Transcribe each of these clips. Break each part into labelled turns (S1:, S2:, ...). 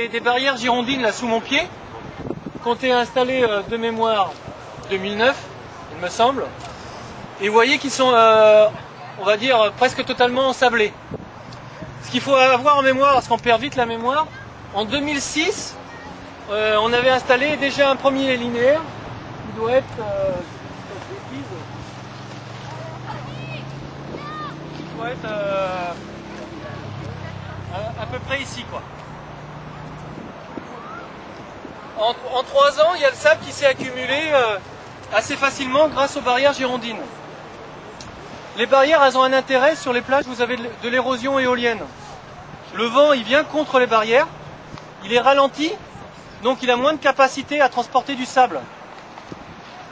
S1: des barrières girondines là sous mon pied, qui ont été installées de mémoire 2009, il me semble. Et vous voyez qu'ils sont, on va dire, presque totalement ensablés. Ce qu'il faut avoir en mémoire, parce qu'on perd vite la mémoire, en 2006, on avait installé déjà un premier linéaire, qui doit être, à peu près ici, quoi. En 3 ans, il y a le sable qui s'est accumulé assez facilement grâce aux barrières girondines. Les barrières, elles ont un intérêt. Sur les plages, vous avez de l'érosion éolienne. Le vent, il vient contre les barrières, il est ralenti, donc il a moins de capacité à transporter du sable.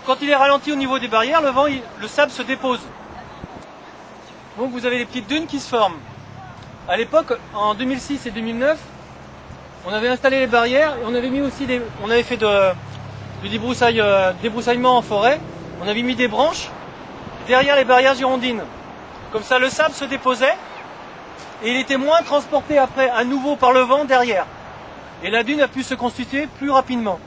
S1: Quand il est ralenti au niveau des barrières, le sable se dépose. Donc vous avez des petites dunes qui se forment. À l'époque, en 2006 et 2009, on avait installé les barrières et on avait mis aussi on avait fait du débroussaillement en forêt. On avait mis des branches derrière les barrières girondines. Comme ça, le sable se déposait et il était moins transporté après à nouveau par le vent derrière. Et la dune a pu se constituer plus rapidement.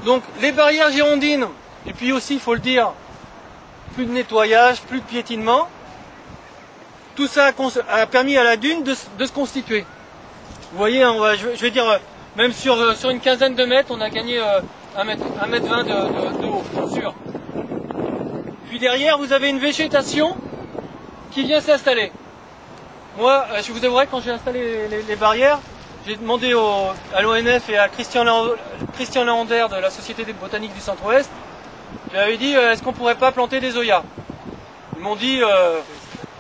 S1: Donc les barrières girondines, et puis aussi, il faut le dire, plus de nettoyage, plus de piétinement. Tout ça a permis à la dune de se constituer. Vous voyez, je vais dire, même sur une quinzaine de mètres, on a gagné 1,20 m de haut, bien sûr. Puis derrière, vous avez une végétation qui vient s'installer. Moi, je vous avouerai, quand j'ai installé les barrières, j'ai demandé à l'ONF et à Christian Lander de la Société botanique du Centre-Ouest, je lui avais dit, est-ce qu'on pourrait pas planter des zoyas? Ils m'ont dit,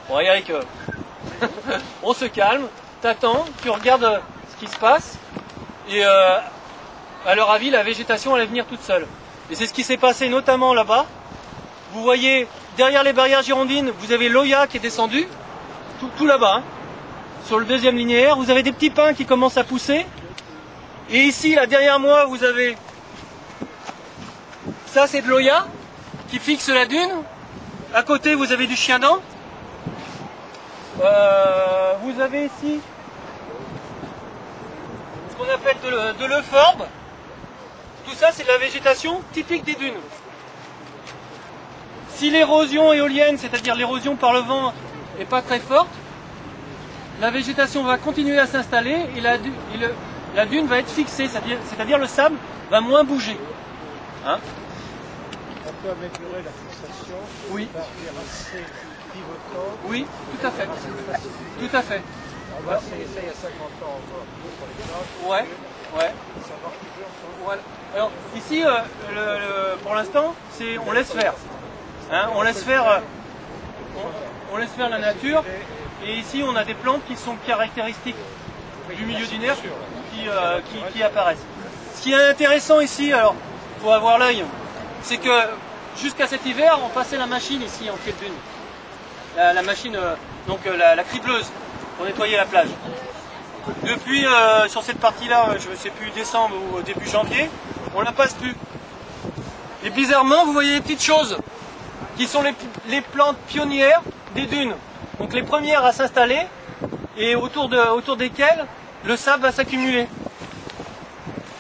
S1: bon Eric, on se calme, t'attends, tu regardes ce qui se passe, et à leur avis, la végétation allait venir toute seule. Et c'est ce qui s'est passé notamment là-bas. Vous voyez, derrière les barrières girondines, vous avez l'Oya qui est descendu, tout là-bas, hein. Sur le deuxième linéaire, vous avez des petits pins qui commencent à pousser. Et ici, là, derrière moi, vous avez... Ça, c'est de l'Oya qui fixe la dune. À côté, vous avez du chien-dent. Vous avez ici ce qu'on appelle de l'euphorbe. Tout ça, c'est de la végétation typique des dunes. Si l'érosion éolienne, c'est-à-dire l'érosion par le vent, n'est pas très forte, la végétation va continuer à s'installer et la dune va être fixée, c'est-à-dire le sable va moins bouger. Hein?
S2: On peut améliorer la fixation,
S1: oui,
S2: par des racers pivotants.
S1: Oui, tout à fait. Tout à fait.
S2: On va essayer ça il y a 50 ans encore pour les plages.
S1: Ouais, ouais.
S2: Ça marche toujours.
S1: Voilà. Alors ici, pour l'instant, on laisse faire. Hein, on laisse faire la nature. Et ici, on a des plantes qui sont caractéristiques du milieu dunaire qui apparaissent. Ce qui est intéressant ici, alors, il faut avoir l'œil, c'est que jusqu'à cet hiver, on passait la machine ici en pied de dune. La machine, donc la cribleuse, pour nettoyer la plage. Depuis, sur cette partie-là, je ne sais plus, décembre ou début janvier, on ne la passe plus. Et bizarrement, vous voyez des petites choses qui sont les plantes pionnières des dunes. Donc les premières à s'installer et autour desquelles le sable va s'accumuler.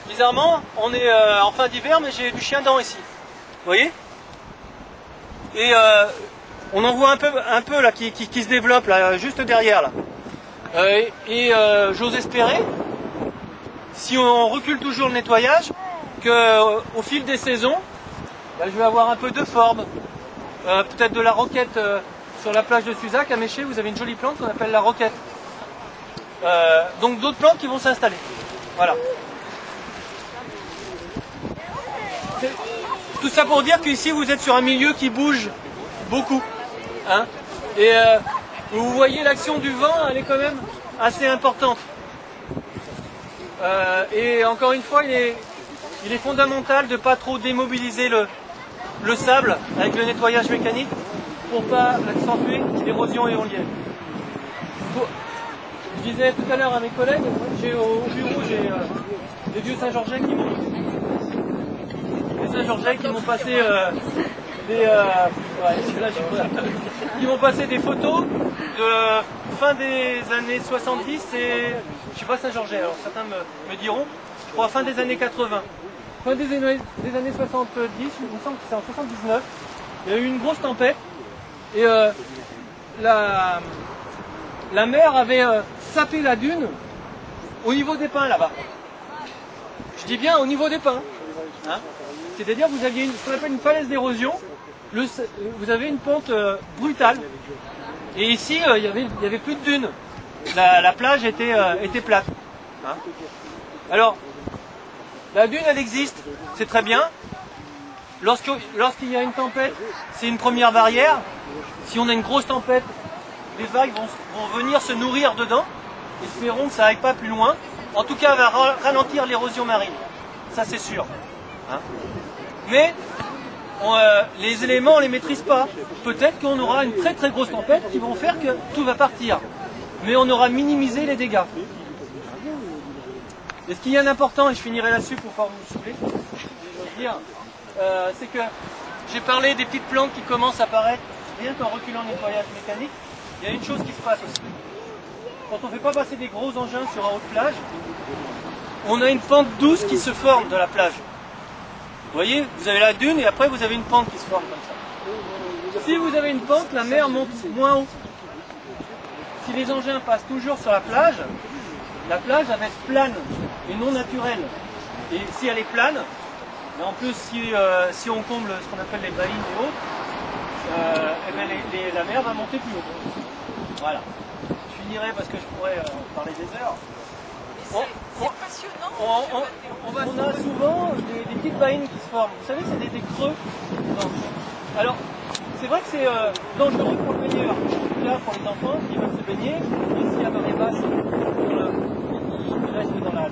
S1: Bizarrement, on est en fin d'hiver, mais j'ai du chien-dent ici. Vous voyez? Et on en voit un peu là qui se développe là, juste derrière là. J'ose espérer, si on recule toujours le nettoyage, qu'au fil des saisons, je vais avoir un peu d'euphorbe, peut-être de la roquette. Sur la plage de Suzac, à Méché, vous avez une jolie plante qu'on appelle la roquette. Donc d'autres plantes qui vont s'installer. Voilà. Tout ça pour dire qu'ici, vous êtes sur un milieu qui bouge beaucoup. Hein, et vous voyez l'action du vent, elle est quand même assez importante. Et encore une fois, il est fondamental de ne pas trop démobiliser le sable avec le nettoyage mécanique, pour ne pas accentuer l'érosion éolienne. Je disais tout à l'heure à mes collègues, au bureau j'ai des vieux Saint-Georgais qui m'ont passé qui m'ont passé des photos de fin des années 70 et Je suis pas Saint-Georges, alors certains me diront, je crois fin des années 80. Fin des années 70, il me semble que c'est en 79, il y a eu une grosse tempête et la mer avait sapé la dune au niveau des pins là-bas. Je dis bien au niveau des pins. Hein, c'est-à-dire vous aviez ce qu'on appelle une falaise d'érosion, vous avez une pente brutale. Et ici, il y avait plus de dunes. La plage était plate. Hein, alors, la dune, elle existe, c'est très bien. Lorsqu'il y a une tempête, c'est une première barrière. Si on a une grosse tempête, les vagues vont venir se nourrir dedans. Espérons que ça n'aille pas plus loin. En tout cas, elle va ralentir l'érosion marine. Ça, c'est sûr. Hein, mais les éléments, on ne les maîtrise pas. Peut-être qu'on aura une très très grosse tempête qui vont faire que tout va partir. Mais on aura minimisé les dégâts. Et ce qu'il y a d'important, et je finirai là-dessus pour pas vous saouler, c'est que j'ai parlé des petites plantes qui commencent à apparaître rien qu'en reculant le nettoyage mécanique. Il y a une chose qui se passe aussi. Quand on ne fait pas passer des gros engins sur un haut de plage, on a une pente douce qui se forme de la plage. Vous voyez, vous avez la dune et après vous avez une pente qui se forme comme ça. Si vous avez une pente, la mer monte moins haut. Si les engins passent toujours sur la plage va être plane et non naturelle. Et si elle est plane, mais en plus si on comble ce qu'on appelle les baïnes et autres, la mer va monter plus haut. Voilà. Je finirai parce que je pourrais parler des heures.
S3: C'est passionnant.
S1: On a souvent des petites baïnes qui se forment. Vous savez, c'est des creux. Alors, c'est vrai que c'est dangereux pour le baigneur. Là, pour les enfants qui veulent se baigner, et s'il y a marée basse, ils restent dans la